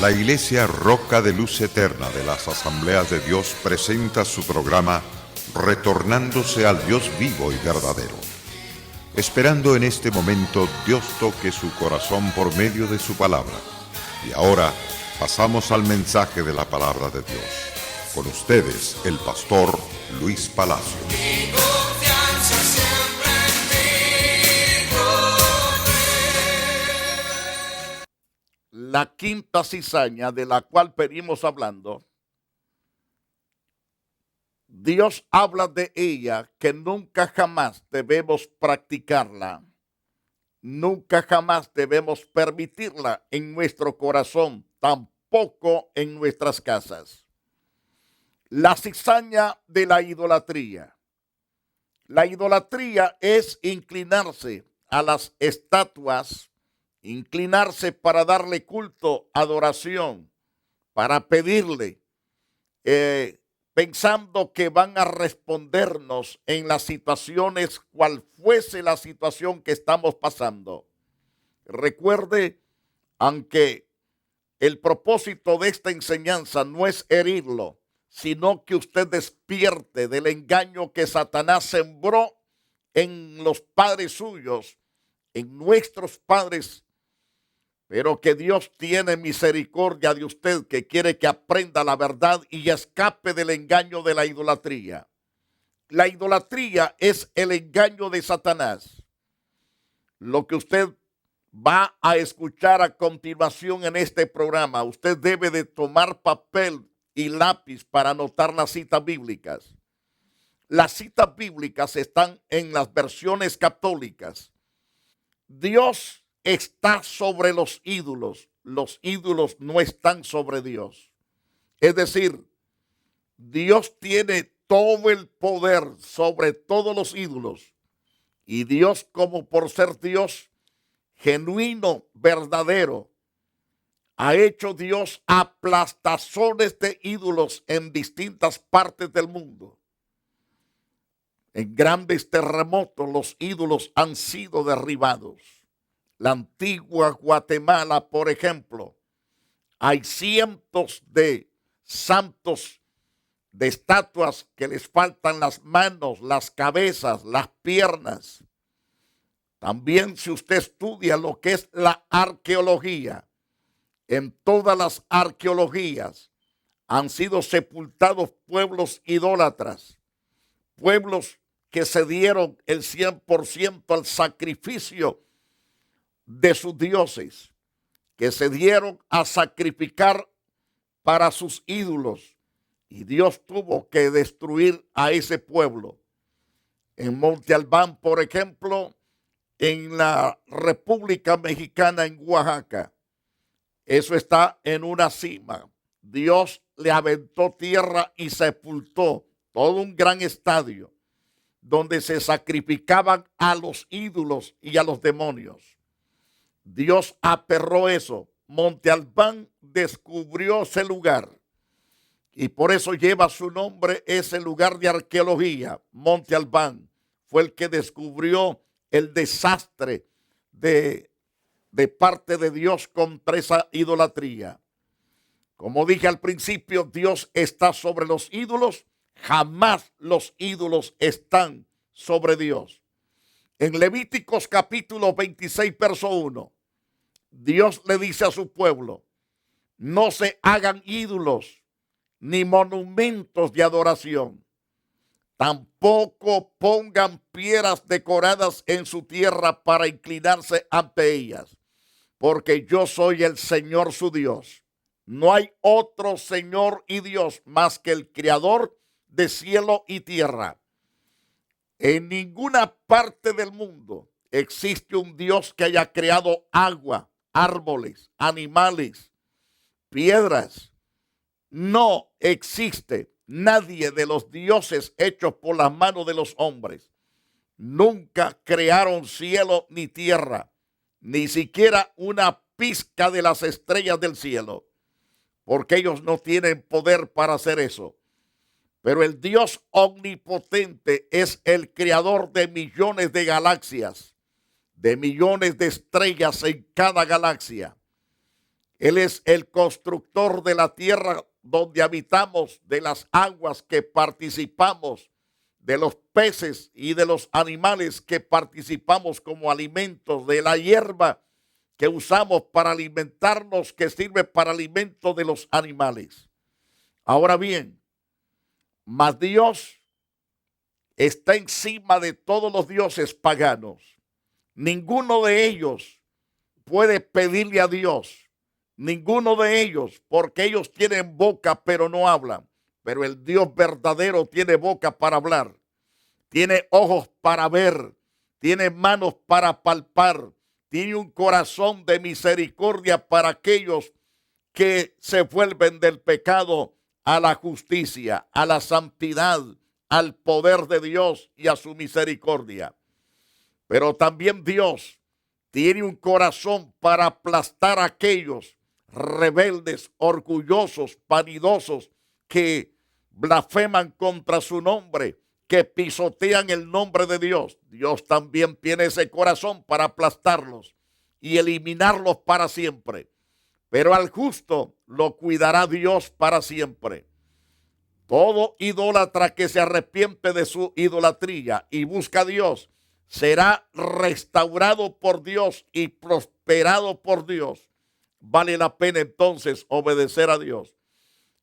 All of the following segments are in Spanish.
La Iglesia Roca de Luz Eterna de las Asambleas de Dios presenta su programa Retornándose al Dios vivo y verdadero. Esperando en este momento Dios toque su corazón por medio de su palabra. Y ahora pasamos al mensaje de la palabra de Dios. Con ustedes, el pastor Luis Palacio. La quinta cizaña de la cual venimos hablando, Dios habla de ella que nunca jamás debemos practicarla, nunca jamás debemos permitirla en nuestro corazón, tampoco en nuestras casas. La cizaña de la idolatría. La idolatría es inclinarse a las estatuas, inclinarse para darle culto, adoración, para pedirle, pensando que van a respondernos en las situaciones, cual fuese la situación que estamos pasando. Recuerde, aunque el propósito de esta enseñanza no es herirlo, sino que usted despierte del engaño que Satanás sembró en los padres suyos, en nuestros padres, pero que Dios tiene misericordia de usted, que quiere que aprenda la verdad y escape del engaño de la idolatría. La idolatría es el engaño de Satanás. Lo que usted va a escuchar a continuación en este programa, usted debe de tomar papel y lápiz para anotar las citas bíblicas. Las citas bíblicas están en las versiones católicas. Dios está sobre los ídolos no están sobre Dios. Es decir, Dios tiene todo el poder sobre todos los ídolos. Y Dios, como por ser Dios genuino, verdadero, ha hecho Dios aplastazones de ídolos en distintas partes del mundo. En grandes terremotos los ídolos han sido derribados. La antigua Guatemala, por ejemplo, hay cientos de santos, de estatuas que les faltan las manos, las cabezas, las piernas. También si usted estudia lo que es la arqueología, en todas las arqueologías han sido sepultados pueblos idólatras, pueblos que se dieron el 100% al sacrificio de sus dioses, que se dieron a sacrificar para sus ídolos, y Dios tuvo que destruir a ese pueblo. En Monte Albán, por ejemplo, en la República Mexicana, en Oaxaca, eso está en una cima. Dios le aventó tierra y sepultó todo un gran estadio donde se sacrificaban a los ídolos y a los demonios. Dios aperró eso. Monte Albán descubrió ese lugar y por eso lleva su nombre ese lugar de arqueología. Monte Albán fue el que descubrió el desastre de parte de Dios contra esa idolatría. Como dije al principio, Dios está sobre los ídolos, jamás los ídolos están sobre Dios. En Levíticos capítulo 26, verso 1, Dios le dice a su pueblo, no se hagan ídolos ni monumentos de adoración. Tampoco pongan piedras decoradas en su tierra para inclinarse ante ellas, porque yo soy el Señor su Dios. No hay otro Señor y Dios más que el Creador de cielo y tierra. En ninguna parte del mundo existe un Dios que haya creado agua, árboles, animales, piedras. No existe nadie de los dioses hechos por las manos de los hombres. Nunca crearon cielo ni tierra, ni siquiera una pizca de las estrellas del cielo, porque ellos no tienen poder para hacer eso. Pero el Dios omnipotente es el creador de millones de galaxias, de millones de estrellas en cada galaxia. Él es el constructor de la tierra donde habitamos, de las aguas que participamos, de los peces y de los animales que participamos como alimentos, de la hierba que usamos para alimentarnos, que sirve para alimento de los animales. Ahora bien, mas Dios está encima de todos los dioses paganos. Ninguno de ellos puede pedirle a Dios. Ninguno de ellos, porque ellos tienen boca pero no hablan. Pero el Dios verdadero tiene boca para hablar, tiene ojos para ver, tiene manos para palpar, tiene un corazón de misericordia para aquellos que se vuelven del pecado a la justicia, a la santidad, al poder de Dios y a su misericordia. Pero también Dios tiene un corazón para aplastar a aquellos rebeldes, orgullosos, vanidosos, que blasfeman contra su nombre, que pisotean el nombre de Dios. Dios también tiene ese corazón para aplastarlos y eliminarlos para siempre. Pero al justo lo cuidará Dios para siempre. Todo idólatra que se arrepiente de su idolatría y busca a Dios será restaurado por Dios y prosperado por Dios. Vale la pena entonces obedecer a Dios.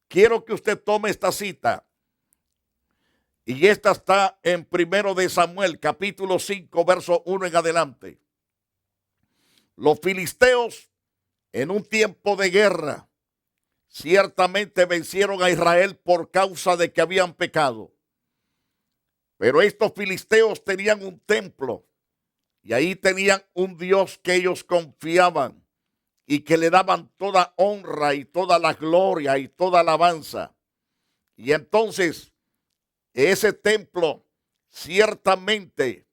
Quiero que usted tome esta cita. Y esta está en 1 de Samuel, capítulo 5, verso 1 en adelante. Los filisteos, en un tiempo de guerra, ciertamente vencieron a Israel por causa de que habían pecado. Pero estos filisteos tenían un templo y ahí tenían un Dios que ellos confiaban y que le daban toda honra y toda la gloria y toda alabanza. Y entonces ese templo, ciertamente,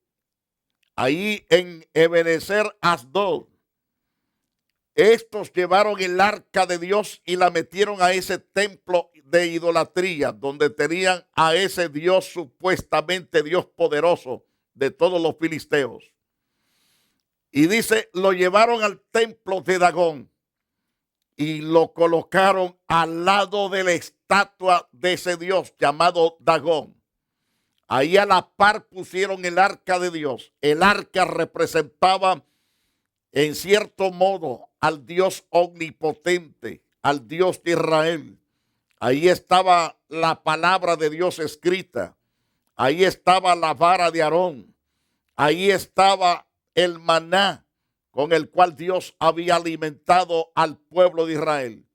ahí en Ebenezer Asdod, estos llevaron el arca de Dios y la metieron a ese templo de idolatría, donde tenían a ese Dios, supuestamente Dios poderoso de todos los filisteos. Y dice, lo llevaron al templo de Dagón y lo colocaron al lado de la estatua de ese Dios llamado Dagón. Ahí a la par pusieron el arca de Dios. El arca representaba en cierto modo al Dios omnipotente, al Dios de Israel. Ahí estaba la palabra de Dios escrita. Ahí estaba la vara de Aarón. Ahí estaba el maná con el cual Dios había alimentado al pueblo de Israel.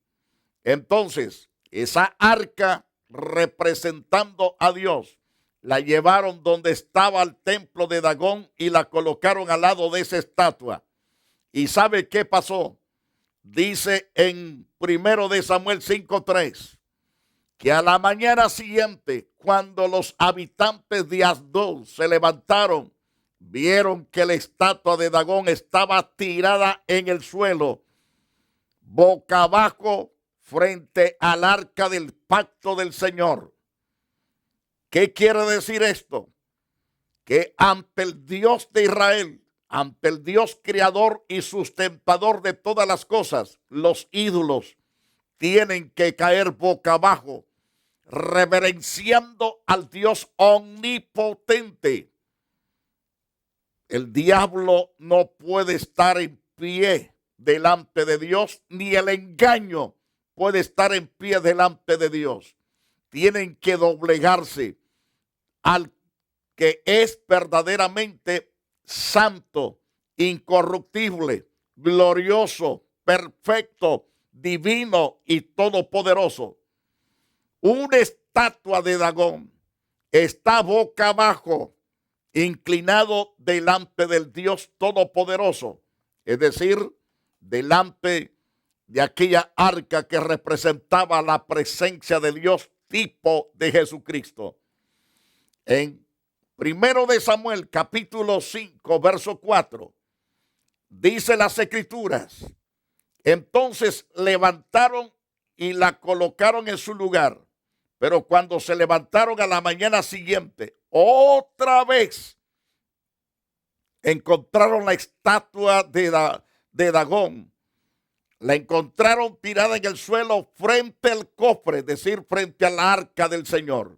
Entonces, esa arca representando a Dios, la llevaron donde estaba el templo de Dagón y la colocaron al lado de esa estatua. ¿Y sabe qué pasó? Dice en 1 de Samuel 5:3 que a la mañana siguiente, cuando los habitantes de Asdod se levantaron, vieron que la estatua de Dagón estaba tirada en el suelo, boca abajo, frente al arca del pacto del Señor. ¿Qué quiere decir esto? Que ante el Dios de Israel, ante el Dios creador y sustentador de todas las cosas, los ídolos tienen que caer boca abajo, reverenciando al Dios omnipotente. El diablo no puede estar en pie delante de Dios, ni el engaño puede estar en pie delante de Dios. Tienen que doblegarse al que es verdaderamente santo, incorruptible, glorioso, perfecto, divino y todopoderoso. Una estatua de Dagón está boca abajo, inclinado delante del Dios todopoderoso, es decir, delante de aquella arca que representaba la presencia de Dios, tipo de Jesucristo. En 1 de Samuel, capítulo 5, verso 4, dice las Escrituras, entonces levantaron y la colocaron en su lugar, pero cuando se levantaron a la mañana siguiente, otra vez encontraron la estatua de Dagón La encontraron tirada en el suelo frente al cofre, es decir, frente al arca del Señor.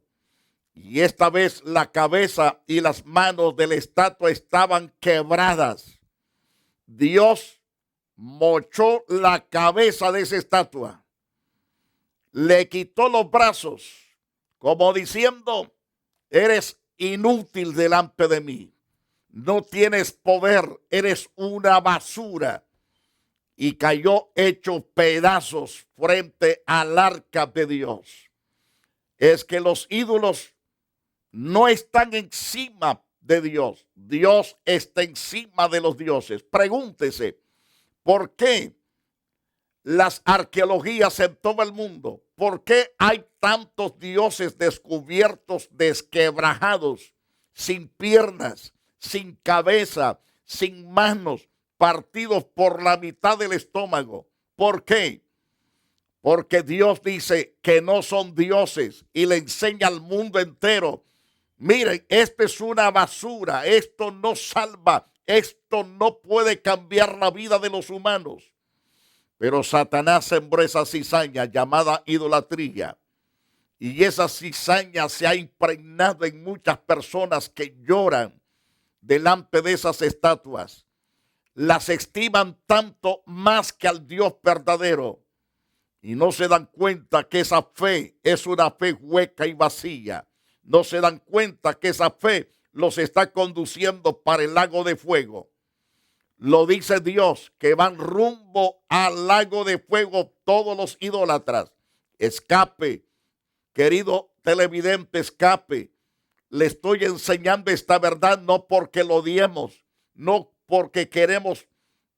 Y esta vez la cabeza y las manos de la estatua estaban quebradas. Dios mochó la cabeza de esa estatua. Le quitó los brazos, como diciendo, eres inútil delante de mí. No tienes poder, eres una basura. Y cayó hecho pedazos frente al arca de Dios. Es que los ídolos no están encima de Dios. Dios está encima de los dioses. Pregúntese, ¿por qué las arqueologías en todo el mundo? ¿Por qué hay tantos dioses descubiertos, desquebrajados, sin piernas, sin cabeza, sin manos, partidos por la mitad del estómago? ¿Por qué? Porque Dios dice que no son dioses y le enseña al mundo entero. Miren, esto es una basura, esto no salva, esto no puede cambiar la vida de los humanos. Pero Satanás sembró esa cizaña llamada idolatría. Y esa cizaña se ha impregnado en muchas personas que lloran delante de esas estatuas. Las estiman tanto más que al Dios verdadero. Y no se dan cuenta que esa fe es una fe hueca y vacía. No se dan cuenta que esa fe los está conduciendo para el lago de fuego. Lo dice Dios, que van rumbo al lago de fuego todos los idólatras. Escape, querido televidente, escape. Le estoy enseñando esta verdad no porque lo odiemos, no porque queremos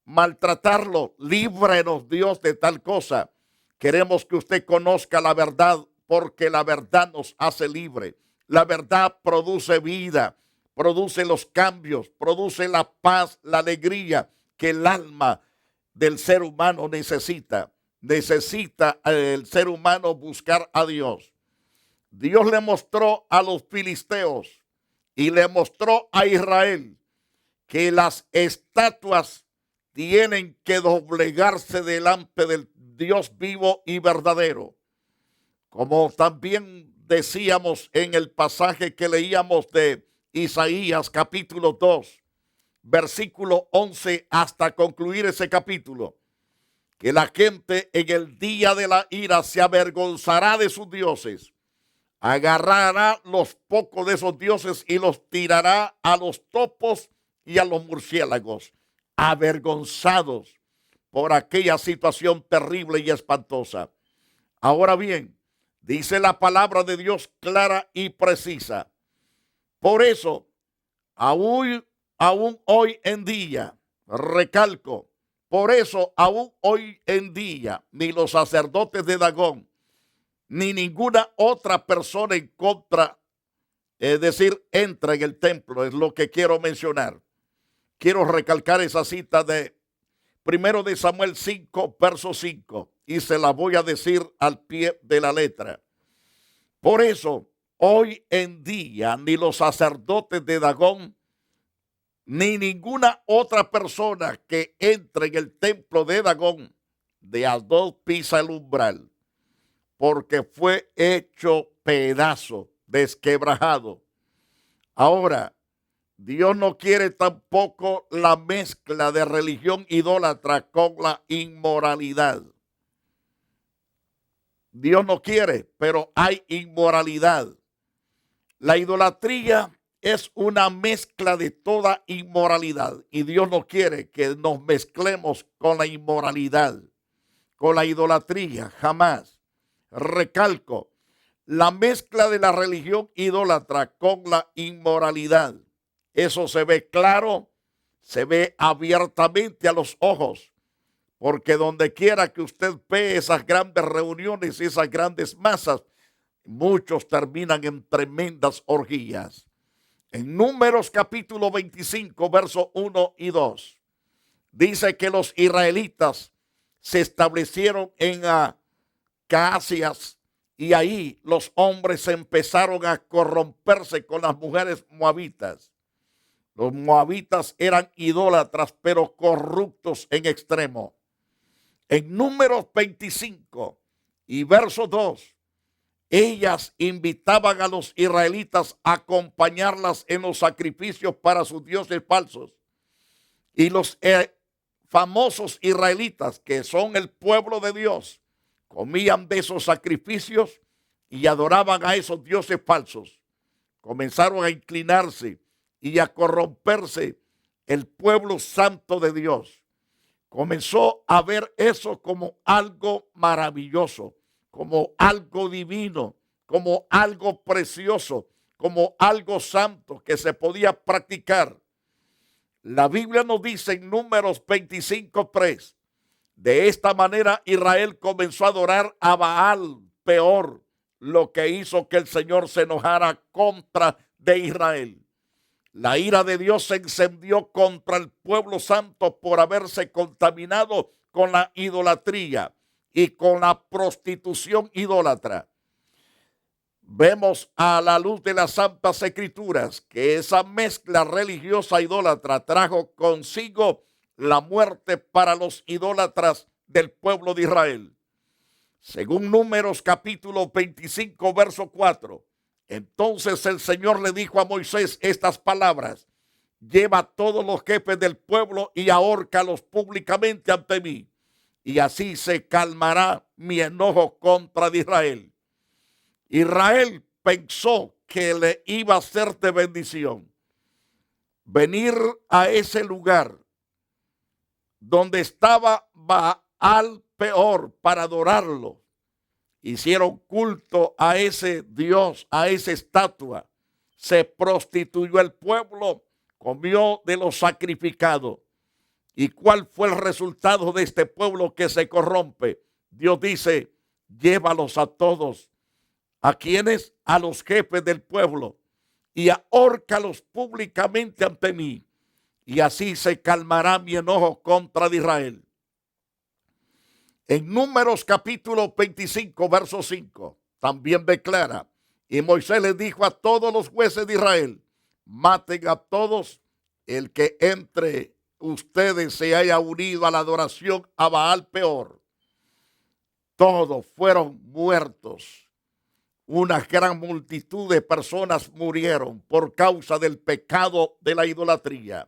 maltratarlo. Líbrenos, Dios, de tal cosa. Queremos que usted conozca la verdad porque la verdad nos hace libre. La verdad produce vida, produce los cambios, produce la paz, la alegría que el alma del ser humano necesita. Necesita el ser humano buscar a Dios. Dios le mostró a los filisteos y le mostró a Israel que las estatuas tienen que doblegarse delante del Dios vivo y verdadero. Como también decíamos en el pasaje que leíamos de Isaías capítulo 2, versículo 11 hasta concluir ese capítulo, que la gente en el día de la ira se avergonzará de sus dioses, agarrará los pocos de esos dioses y los tirará a los topos y a los murciélagos, avergonzados por aquella situación terrible y espantosa. Ahora bien, dice la palabra de Dios clara y precisa. Por eso, aún hoy en día, recalco, por eso aún hoy en día, ni los sacerdotes de Dagón, ni ninguna otra persona en contra, es decir, entra en el templo, es lo que quiero mencionar. Quiero recalcar esa cita de 1 de Samuel 5, verso 5, y se la voy a decir al pie de la letra. Por eso, hoy en día, ni los sacerdotes de Dagón, ni ninguna otra persona que entre en el templo de Dagón, de Asdod, pisa el umbral, porque fue hecho pedazo, desquebrajado. Ahora, Dios no quiere tampoco la mezcla de religión idólatra con la inmoralidad. Dios no quiere, pero hay inmoralidad. La idolatría es una mezcla de toda inmoralidad y Dios no quiere que nos mezclemos con la inmoralidad, con la idolatría, jamás. Recalco, la mezcla de la religión idólatra con la inmoralidad. Eso se ve claro, se ve abiertamente a los ojos, porque donde quiera que usted ve esas grandes reuniones, esas grandes masas, muchos terminan en tremendas orgías. En Números capítulo 25, versos 1 y 2, dice que los israelitas se establecieron en Caasias y ahí los hombres empezaron a corromperse con las mujeres moabitas. Los moabitas eran idólatras, pero corruptos en extremo. En Números 25 y verso 2, ellas invitaban a los israelitas a acompañarlas en los sacrificios para sus dioses falsos. Y los famosos israelitas, que son el pueblo de Dios, comían de esos sacrificios y adoraban a esos dioses falsos. Comenzaron a inclinarse y a corromperse el pueblo santo de Dios. Comenzó a ver eso como algo maravilloso, como algo divino, como algo precioso, como algo santo que se podía practicar. La Biblia nos dice en Números 25:3, de esta manera Israel comenzó a adorar a Baal Peor, lo que hizo que el Señor se enojara contra de Israel. La ira de Dios se encendió contra el pueblo santo por haberse contaminado con la idolatría y con la prostitución idólatra. Vemos a la luz de las Santas Escrituras que esa mezcla religiosa idólatra trajo consigo la muerte para los idólatras del pueblo de Israel. Según Números capítulo 25, verso 4, entonces el Señor le dijo a Moisés estas palabras: lleva a todos los jefes del pueblo y ahórcalos públicamente ante mí, y así se calmará mi enojo contra Israel. Israel pensó que le iba a ser de bendición venir a ese lugar donde estaba Baal Peor para adorarlo. Hicieron culto a ese Dios, a esa estatua. Se prostituyó el pueblo, comió de lo sacrificado. ¿Y cuál fue el resultado de este pueblo que se corrompe? Dios dice: llévalos a todos. ¿A quiénes? A los jefes del pueblo, y ahórcalos públicamente ante mí, y así se calmará mi enojo contra Israel. En Números capítulo 25, verso 5, también declara: y Moisés les dijo a todos los jueces de Israel: maten a todos el que entre ustedes se haya unido a la adoración a Baal Peor. Todos fueron muertos. Una gran multitud de personas murieron por causa del pecado de la idolatría.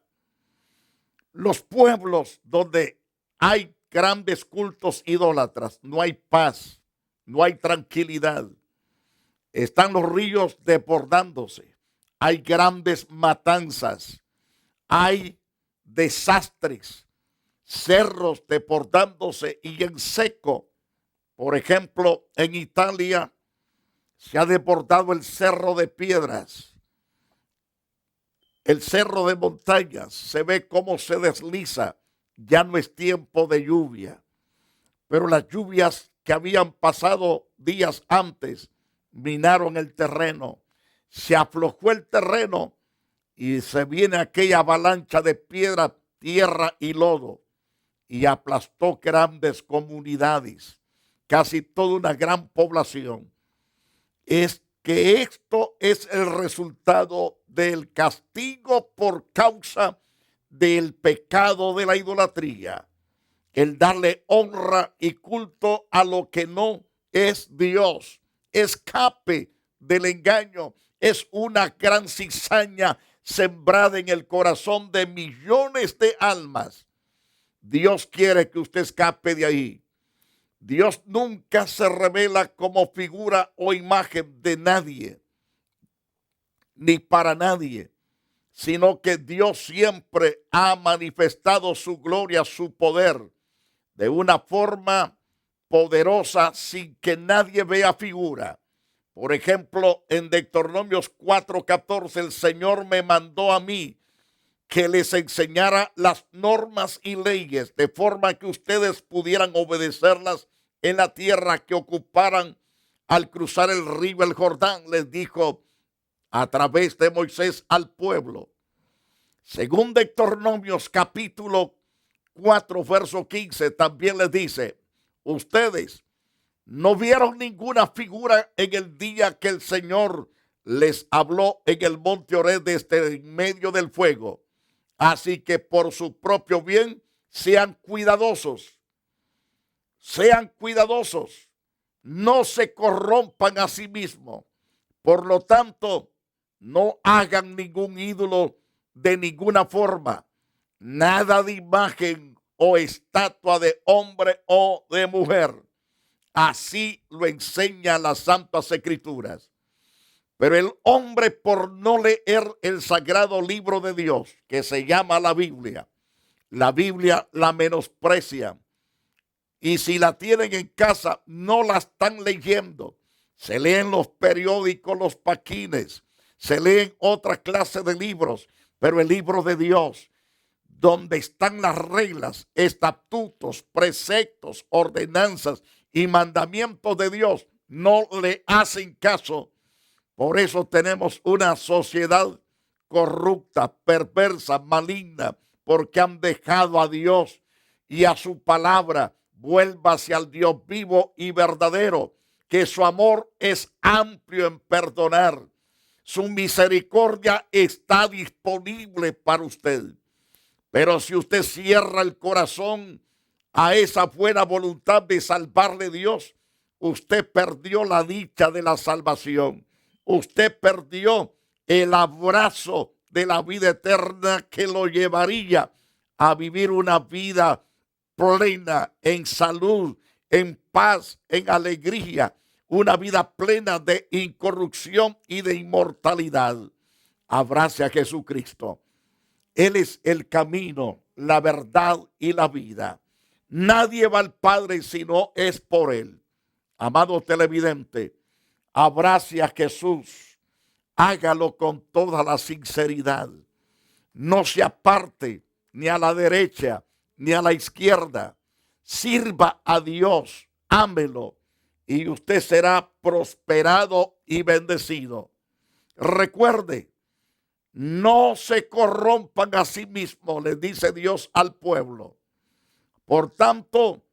Los pueblos donde hay grandes cultos idólatras, no hay paz, no hay tranquilidad. Están los ríos desbordándose, hay grandes matanzas, hay desastres, cerros desbordándose y en seco. Por ejemplo, en Italia se ha desbordado el cerro de piedras, el cerro de montañas, se ve cómo se desliza. Ya no es tiempo de lluvia, pero las lluvias que habían pasado días antes minaron el terreno, se aflojó el terreno y se viene aquella avalancha de piedra, tierra y lodo y aplastó grandes comunidades, casi toda una gran población. Es que esto es el resultado del castigo por causa del pecado de la idolatría, el darle honra y culto a lo que no es Dios. Escape del engaño, es una gran cizaña sembrada en el corazón de millones de almas. Dios quiere que usted escape de ahí. Dios nunca se revela como figura o imagen de nadie, ni para nadie, sino que Dios siempre ha manifestado su gloria, su poder, de una forma poderosa sin que nadie vea figura. Por ejemplo, en Deuteronomios 4:14, el Señor me mandó a mí que les enseñara las normas y leyes de forma que ustedes pudieran obedecerlas en la tierra que ocuparan al cruzar el río el Jordán, les dijo a través de Moisés al pueblo. Según Deuteronomios capítulo 4, verso 15, también les dice: ustedes no vieron ninguna figura en el día que el Señor les habló en el monte Horeb desde en medio del fuego. Así que por su propio bien sean cuidadosos. sean cuidadosos, no se corrompan a sí mismos. Por lo tanto, no hagan ningún ídolo de ninguna forma, nada de imagen o estatua de hombre o de mujer. Así lo enseñan las Santas Escrituras. Pero el hombre, por no leer el sagrado libro de Dios, que se llama la Biblia la menosprecia. Y si la tienen en casa, no la están leyendo. Se leen los periódicos, los paquines, se leen otra clase de libros, pero el libro de Dios, donde están las reglas, estatutos, preceptos, ordenanzas y mandamientos de Dios, no le hacen caso. Por eso tenemos una sociedad corrupta, perversa, maligna, porque han dejado a Dios y a su palabra. Vuélvase al Dios vivo y verdadero, que su amor es amplio en perdonar. Su misericordia está disponible para usted. Pero si usted cierra el corazón a esa buena voluntad de salvarle Dios, usted perdió la dicha de la salvación. Usted perdió el abrazo de la vida eterna que lo llevaría a vivir una vida plena en salud, en paz, en alegría, una vida plena de incorrupción y de inmortalidad. Abrace a Jesucristo. Él es el camino, la verdad y la vida. Nadie va al Padre si no es por Él. Amado televidente, abrace a Jesús. Hágalo con toda la sinceridad. No se aparte ni a la derecha ni a la izquierda. Sirva a Dios, ámelo y usted será prosperado y bendecido. Recuerde, no se corrompan a sí mismos, les dice Dios al pueblo. Por tanto,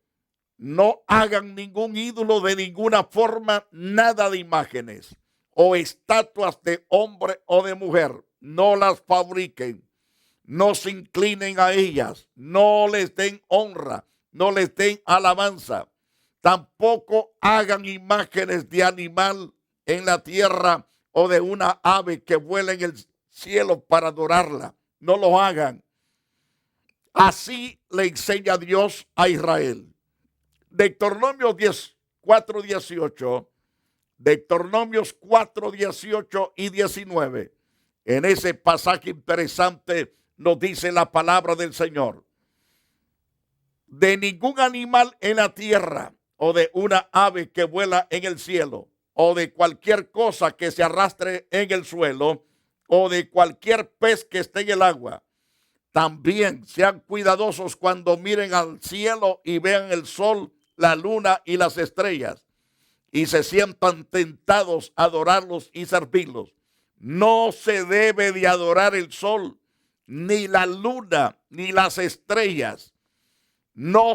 no hagan ningún ídolo de ninguna forma, nada de imágenes o estatuas de hombre o de mujer. No las fabriquen, no se inclinen a ellas, no les den honra, no les den alabanza. Tampoco hagan imágenes de animal en la tierra o de una ave que vuela en el cielo para adorarla. No lo hagan. Así le enseña Dios a Israel. Deuteronomios 4:18, Deuteronomios 4:18 y 19. En ese pasaje interesante nos dice la palabra del Señor. De ningún animal en la tierra o de una ave que vuela en el cielo o de cualquier cosa que se arrastre en el suelo o de cualquier pez que esté en el agua. También sean cuidadosos cuando miren al cielo y vean el sol, la luna y las estrellas y se sientan tentados a adorarlos y servirlos. No se debe de adorar el sol, ni la luna, ni las estrellas. No,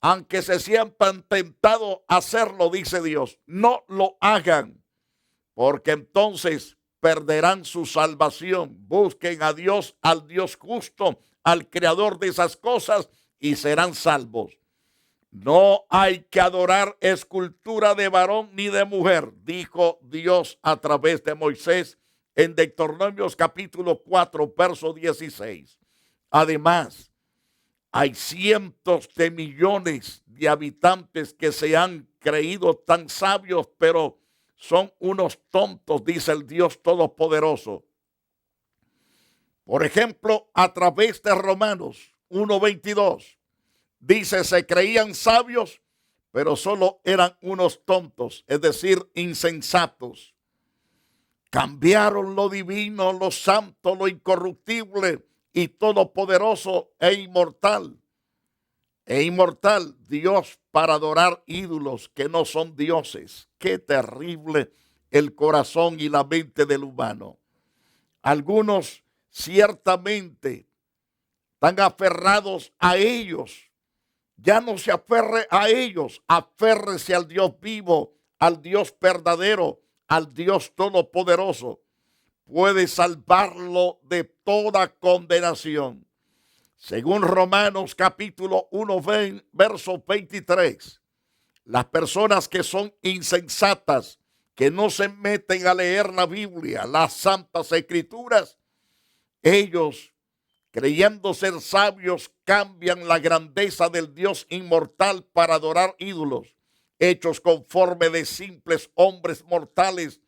aunque se sientan tentados a hacerlo, dice Dios, no lo hagan, porque entonces perderán su salvación. Busquen a Dios, al Dios justo, al creador de esas cosas y serán salvos. No hay que adorar escultura de varón ni de mujer, dijo Dios a través de Moisés en Deuteronomios capítulo 4, verso 16. Además, hay cientos de millones de habitantes que se han creído tan sabios, pero son unos tontos, dice el Dios Todopoderoso. Por ejemplo, a través de Romanos 1:22, dice, se creían sabios, pero solo eran unos tontos, es decir, insensatos. Cambiaron lo divino, lo santo, lo incorruptible y todopoderoso e inmortal Dios para adorar ídolos que no son dioses. Qué terrible el corazón y la mente del humano. Algunos ciertamente están aferrados a ellos. Ya no se aferre a ellos, aférrese al Dios vivo, al Dios verdadero, al Dios todopoderoso. Puede salvarlo de toda condenación. Según Romanos capítulo 1, verso 23, las personas que son insensatas, que no se meten a leer la Biblia, las Santas Escrituras, ellos, creyendo ser sabios, cambian la grandeza del Dios inmortal para adorar ídolos, hechos conforme de simples hombres mortales,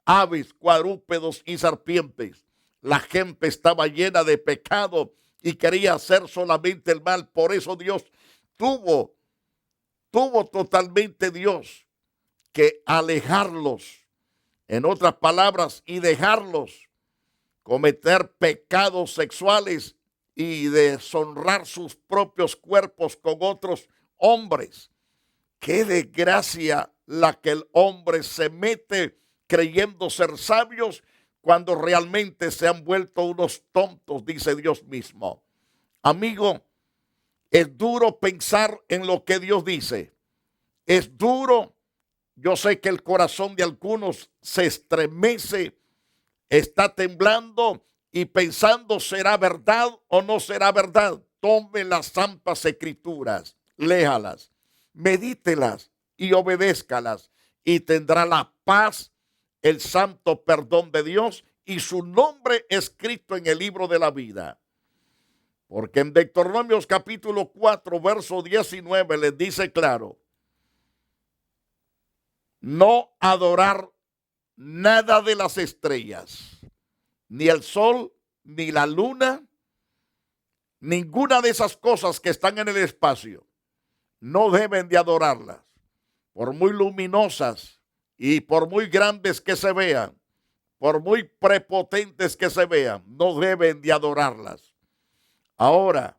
aves, cuadrúpedos y serpientes. La gente estaba llena de pecado y quería hacer solamente el mal. Por eso Dios tuvo totalmente Dios que alejarlos, en otras palabras, y dejarlos cometer pecados sexuales y deshonrar sus propios cuerpos con otros hombres. Qué desgracia la que el hombre se mete creyendo ser sabios cuando realmente se han vuelto unos tontos, dice Dios mismo. Amigo, es duro pensar en lo que Dios dice. Es duro. Yo sé que el corazón de algunos se estremece, está temblando y pensando, ¿será verdad o no será verdad? Tome las Santas Escrituras, léalas, medítelas y obedézcalas, y tendrá la paz, el santo perdón de Dios y su nombre escrito en el libro de la vida. Porque en Deuteronomios capítulo 4, verso 19 les dice claro: no adorar nada de las estrellas, ni el sol, ni la luna, ninguna de esas cosas que están en el espacio. No deben de adorarlas, por muy luminosas y por muy grandes que se vean, por muy prepotentes que se vean, no deben de adorarlas. Ahora,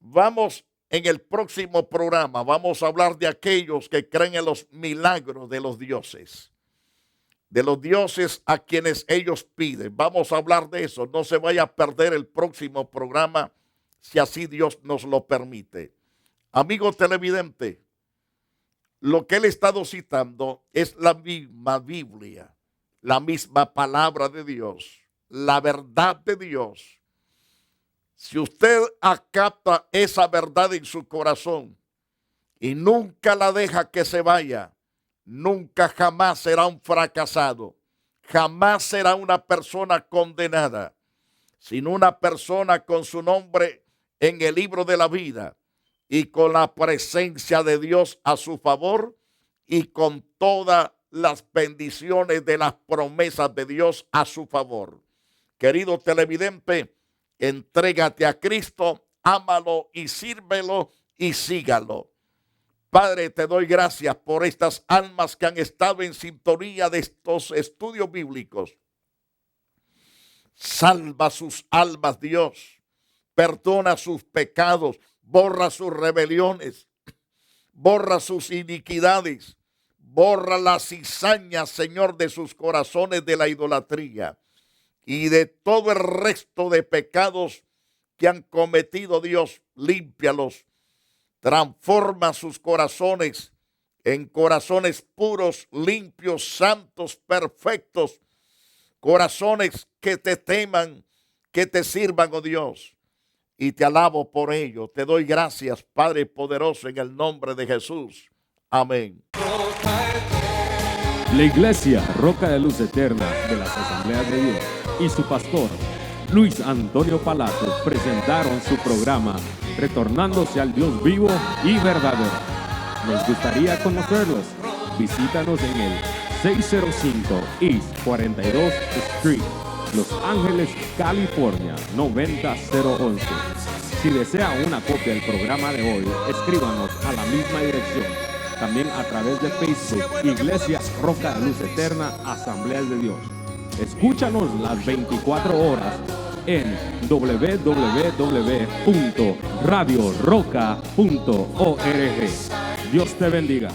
en el próximo programa vamos a hablar de aquellos que creen en los milagros de los dioses a quienes ellos piden. Vamos a hablar de eso. No se vaya a perder el próximo programa, si así Dios nos lo permite. Amigo televidente, lo que él ha estado citando es la misma Biblia, la misma palabra de Dios, la verdad de Dios. Si usted acata esa verdad en su corazón y nunca la deja que se vaya, nunca jamás será un fracasado, jamás será una persona condenada, sino una persona con su nombre en el libro de la vida y con la presencia de Dios a su favor y con todas las bendiciones de las promesas de Dios a su favor. Querido televidente, entrégate a Cristo, ámalo y sírvelo y sígalo. Padre, te doy gracias por estas almas que han estado en sintonía de estos estudios bíblicos. Salva sus almas, Dios. Perdona sus pecados. Borra sus rebeliones. Borra sus iniquidades. Borra las cizañas, Señor, de sus corazones de la idolatría y de todo el resto de pecados que han cometido, Dios. Límpialos. Transforma sus corazones en corazones puros, limpios, santos, perfectos. Corazones que te teman, que te sirvan, oh Dios. Y te alabo por ello. Te doy gracias, Padre poderoso, en el nombre de Jesús. Amén. La Iglesia Roca de Luz Eterna de las Asambleas de Dios y su pastor, Luis Antonio Palacio, presentaron su programa Retornándose al Dios vivo y verdadero. Nos gustaría conocerlos. Visítanos en el 605 East 42 Street, Los Ángeles, California 90011. Si desea una copia del programa de hoy, escríbanos a la misma dirección. También a través de Facebook, Iglesia Roca de Luz Eterna, Asambleas de Dios. Escúchanos las 24 horas en www.radioroca.org. Dios te bendiga.